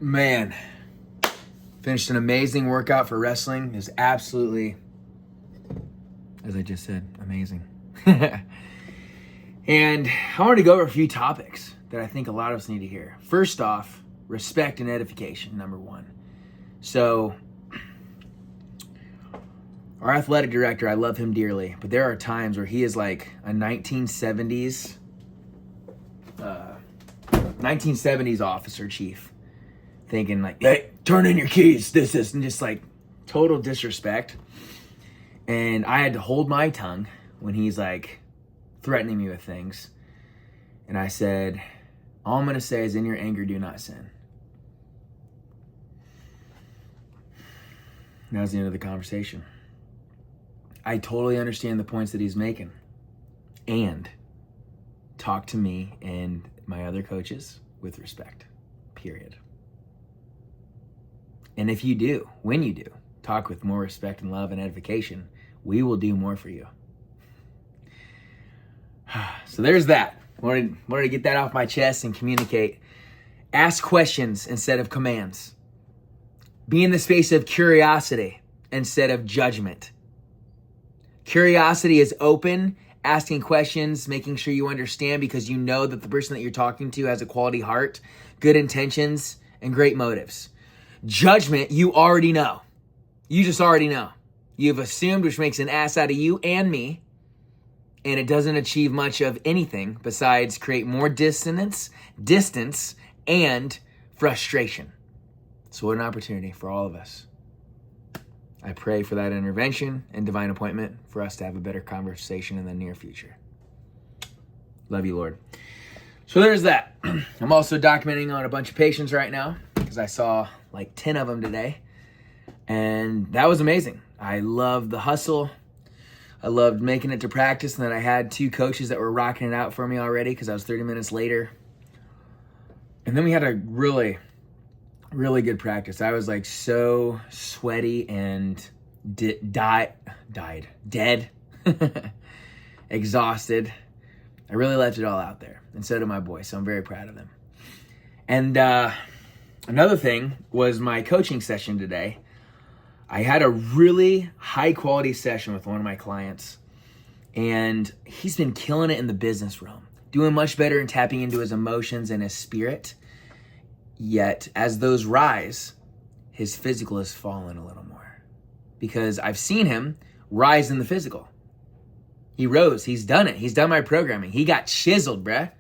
Man, finished an amazing workout for wrestling. It was absolutely, as I just said, amazing. And I wanted to go over a few topics that I think a lot of us need to hear. First off, respect and edification, number one. So, our athletic director, I love him dearly, but there are times where he is like a 1970s officer chief, thinking like, hey, turn in your keys, this, and just like total disrespect. And I had to hold my tongue when he's like threatening me with things. And I said, all I'm going to say is, in your anger, do not sin. And that was the end of the conversation. I totally understand the points that he's making. And talk to me and my other coaches with respect, period. And if you do, when you do, talk with more respect and love and edification, we will do more for you. So there's that. Wanted to get that off my chest and communicate. Ask questions instead of commands. Be in the space of curiosity instead of judgment. Curiosity is open, asking questions, making sure you understand because you know that the person that you're talking to has a quality heart, good intentions, and great motives. Judgment, you already know. You just already know. You've assumed, which makes an ass out of you and me, and it doesn't achieve much of anything besides create more distance, and frustration. So what an opportunity for all of us. I pray for that intervention and divine appointment for us to have a better conversation in the near future. Love you, Lord. So there's that. I'm also documenting on a bunch of patients right now because I saw like 10 of them today. And that was amazing. I loved the hustle. I loved making it to practice. And then I had 2 coaches that were rocking it out for me already because I was 30 minutes later. And then we had a really good practice. I was like so sweaty and dead, exhausted. I really left it all out there. And so did my boy. So I'm very proud of them. And another thing was my coaching session today. I had a really high quality session with one of my clients. And he's been killing it in the business realm. Doing much better in tapping into his emotions and his spirit. Yet, as those rise, his physical has fallen a little more. Because I've seen him rise in the physical. He rose. He's done it. He's done my programming. He got chiseled, bruh.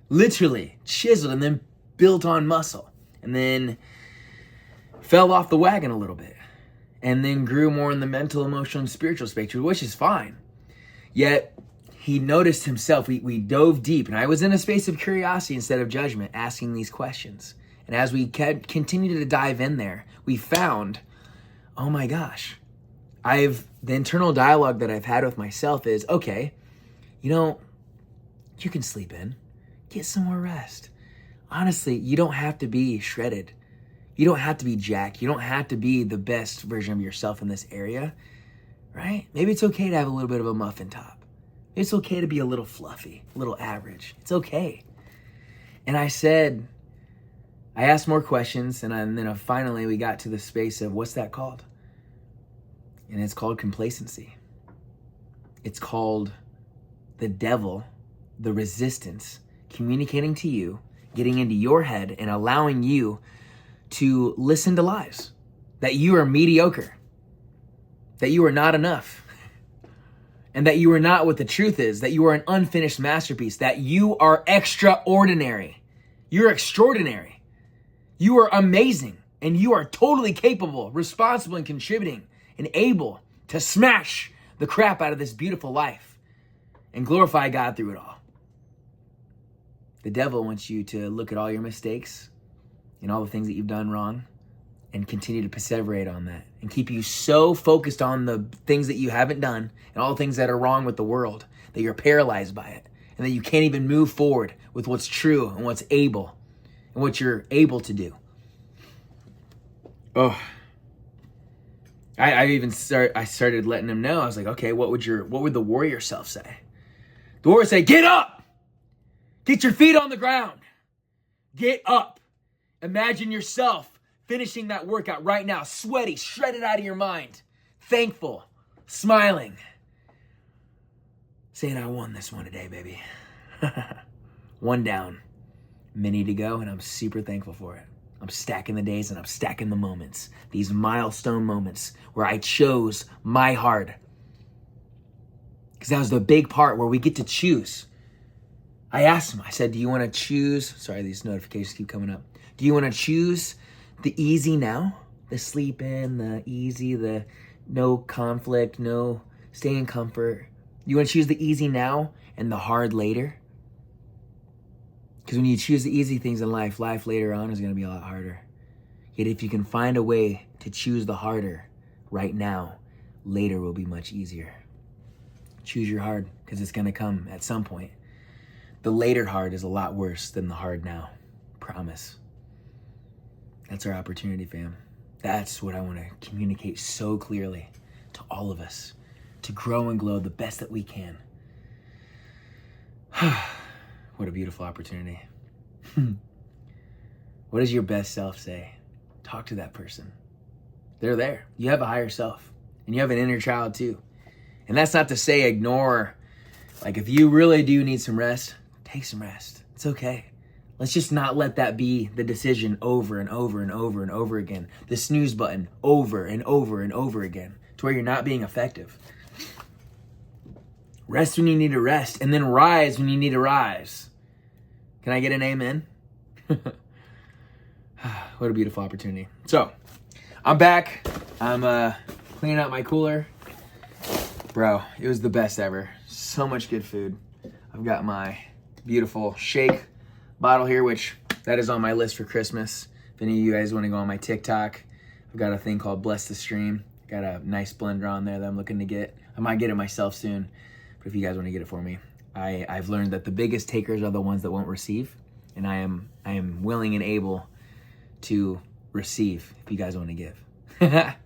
Literally chiseled and then built on muscle. And then fell off the wagon a little bit. And then grew more in the mental, emotional, and spiritual spectrum, which is fine. Yet, he noticed himself. We dove deep. And I was in a space of curiosity instead of judgment, asking these questions. And as we continued to dive in there, we found, oh my gosh, the internal dialogue that I've had with myself is, okay, you can sleep in, get some more rest. Honestly, you don't have to be shredded. You don't have to be jacked. You don't have to be the best version of yourself in this area, right? Maybe it's okay to have a little bit of a muffin top. It's okay to be a little fluffy, a little average. It's okay. And I asked more questions, and then finally we got to the space of, what's that called? And it's called complacency. It's called the devil, the resistance, communicating to you, getting into your head, and allowing you to listen to lies. That you are mediocre. That you are not enough. And that you are not what the truth is. That you are an unfinished masterpiece. That you are extraordinary. You're extraordinary. You are amazing, and you are totally capable, responsible, and contributing, and able to smash the crap out of this beautiful life and glorify God through it all. The devil wants you to look at all your mistakes and all the things that you've done wrong and continue to perseverate on that and keep you so focused on the things that you haven't done and all the things that are wrong with the world that you're paralyzed by it and that you can't even move forward with what's true and what's able and what you're able to do. Oh, I started letting him know. I was like, okay, what would the warrior self say? The warrior say, get up, get your feet on the ground, get up Imagine yourself finishing that workout right now, sweaty, shredded out of your mind, thankful, smiling, saying, I won this one today, baby. One down, many to go, and I'm super thankful for it. I'm stacking the days and I'm stacking the moments, these milestone moments where I chose my hard. Because that was the big part where we get to choose. I asked him, I said, do you want to choose? Sorry, these notifications keep coming up. Do you want to choose the easy now? The sleep in, the easy, the no conflict, no stay in comfort. You want to choose the easy now and the hard later? Because when you choose the easy things in life, life later on is going to be a lot harder. Yet if you can find a way to choose the harder right now, later will be much easier. Choose your hard, because it's going to come at some point. The later hard is a lot worse than the hard now. Promise. That's our opportunity, fam. That's what I want to communicate so clearly to all of us, to grow and glow the best that we can. What a beautiful opportunity. What does your best self say? Talk to that person. They're there. You have a higher self, and you have an inner child too. And that's not to say ignore, like if you really do need some rest, take some rest. It's okay. Let's just not let that be the decision over and over and over and over again. The snooze button over and over and over again to where you're not being effective. Rest when you need to rest, and then rise when you need to rise. Can I get an amen? What a beautiful opportunity. So, I'm back. I'm cleaning out my cooler. Bro, it was the best ever. So much good food. I've got my beautiful shake bottle here, which that is on my list for Christmas. If any of you guys want to go on my TikTok, I've got a thing called Bless the Stream. Got a nice blender on there that I'm looking to get. I might get it myself soon, but if you guys want to get it for me, I've learned that the biggest takers are the ones that won't receive, and I am willing and able to receive if you guys want to give.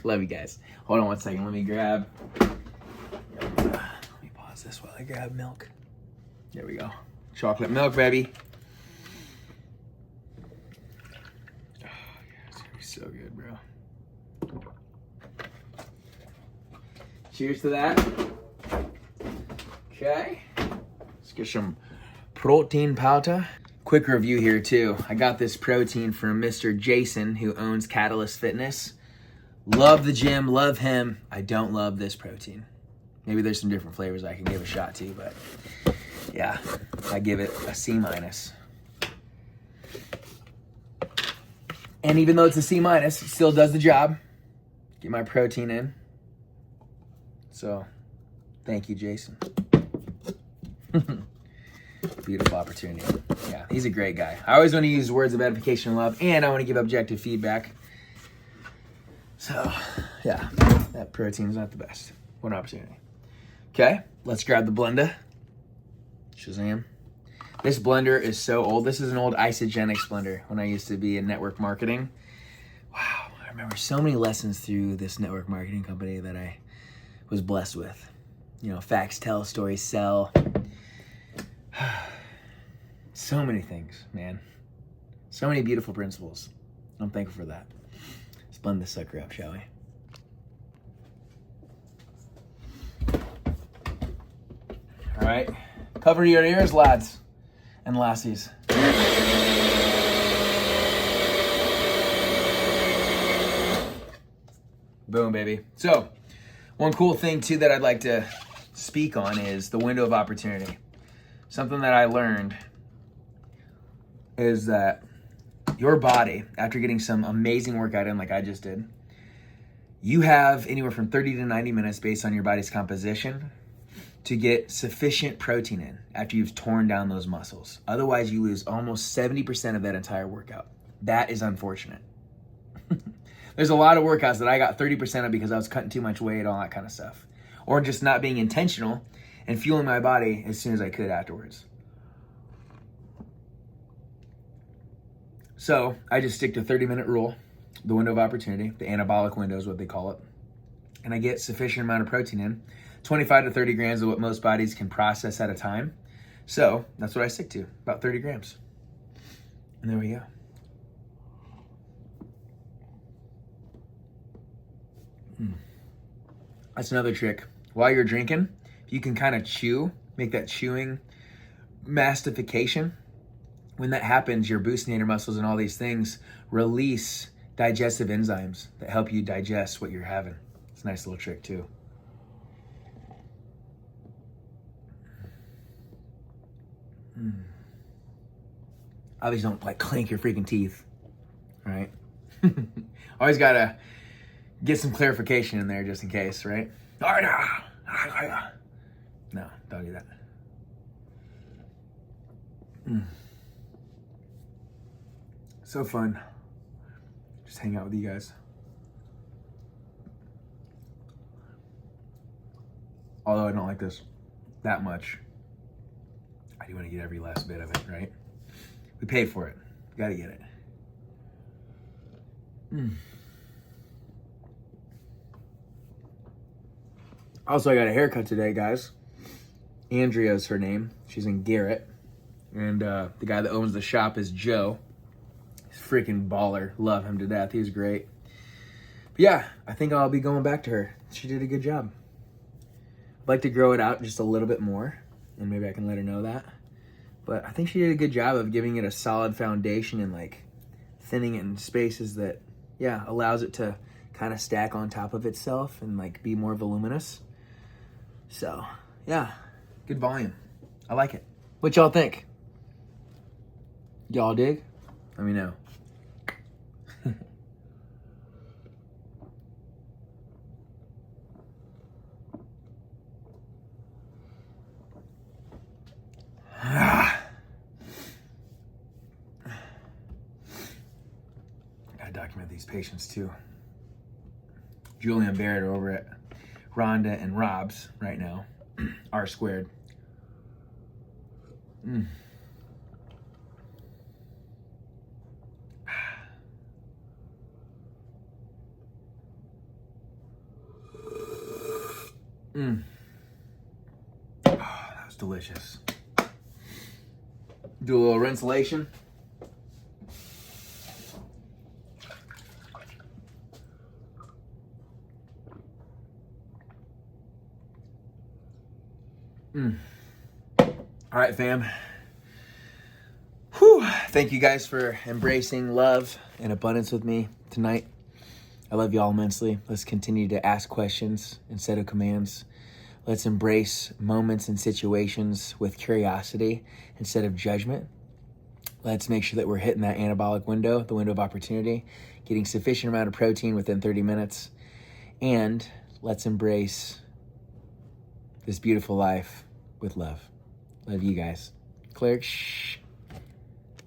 Love you guys. Hold on one second. Let me pause this while I grab milk. There we go. Chocolate milk, baby. Oh, yeah, it's gonna be so good, bro. Cheers to that. Okay. Let's get some protein powder. Quick review here too. I got this protein from Mr. Jason, who owns Catalyst Fitness. Love the gym, love him. I don't love this protein. Maybe there's some different flavors I can give a shot to, but yeah, I give it a C-. And even though it's a C-, it still does the job. Get my protein in. So, thank you, Jason. Beautiful opportunity. Yeah, he's a great guy. I always want to use words of edification and love, and I want to give objective feedback. So, yeah, that protein's not the best. What an opportunity. Okay, let's grab the blender. Shazam. This blender is so old. This is an old Isogenics blender when I used to be in network marketing. Wow, I remember so many lessons through this network marketing company that I was blessed with. You know, facts tell, stories sell. So many things, man. So many beautiful principles. I'm thankful for that. Let's blend this sucker up, shall we? All right. Cover your ears, lads and lassies. Boom, baby. So, one cool thing, too, that I'd like to speak on is the window of opportunity. Something that I learned is that your body, after getting some amazing workout in like I just did, you have anywhere from 30 to 90 minutes based on your body's composition to get sufficient protein in after you've torn down those muscles. Otherwise, you lose almost 70% of that entire workout. That is unfortunate. There's a lot of workouts that I got 30% of because I was cutting too much weight, all that kind of stuff. Or just not being intentional and fueling my body as soon as I could afterwards. So I just stick to 30-minute rule, the window of opportunity, the anabolic window is what they call it. And I get sufficient amount of protein in, 25 to 30 grams of what most bodies can process at a time. So that's what I stick to, about 30 grams. And there we go. That's another trick. While you're drinking, you can kind of chew, make that chewing mastification. When that happens, your boosting muscles and all these things release digestive enzymes that help you digest what you're having. It's a nice little trick too. Obviously don't like clank your freaking teeth, right? Always gotta get some clarification in there just in case, right? No, don't do that. So fun. Just hang out with you guys. Although I don't like this that much, I do want to get every last bit of it, right? We pay for it. Gotta get it. Also, I got a haircut today, guys. Andrea's her name. She's in Garrett. And the guy that owns the shop is Joe. He's a freaking baller. Love him to death. He was great. But yeah, I think I'll be going back to her. She did a good job. I'd like to grow it out just a little bit more. And maybe I can let her know that. But I think she did a good job of giving it a solid foundation and like thinning it in spaces that, yeah, allows it to kind of stack on top of itself and like be more voluminous. So, yeah, good volume. I like it. What y'all think? Y'all dig? Let me know. Gotta document these patients too. Julie and Barrett are over at Rhonda and Rob's right now. R squared. Oh, that was delicious. Do a little rinselation. All right, fam. Whew. Thank you guys for embracing love and abundance with me tonight. I love y'all immensely. Let's continue to ask questions instead of commands. Let's embrace moments and situations with curiosity instead of judgment. Let's make sure that we're hitting that anabolic window, the window of opportunity, getting sufficient amount of protein within 30 minutes. And let's embrace this beautiful life with love. Love you guys. Cleric, shh.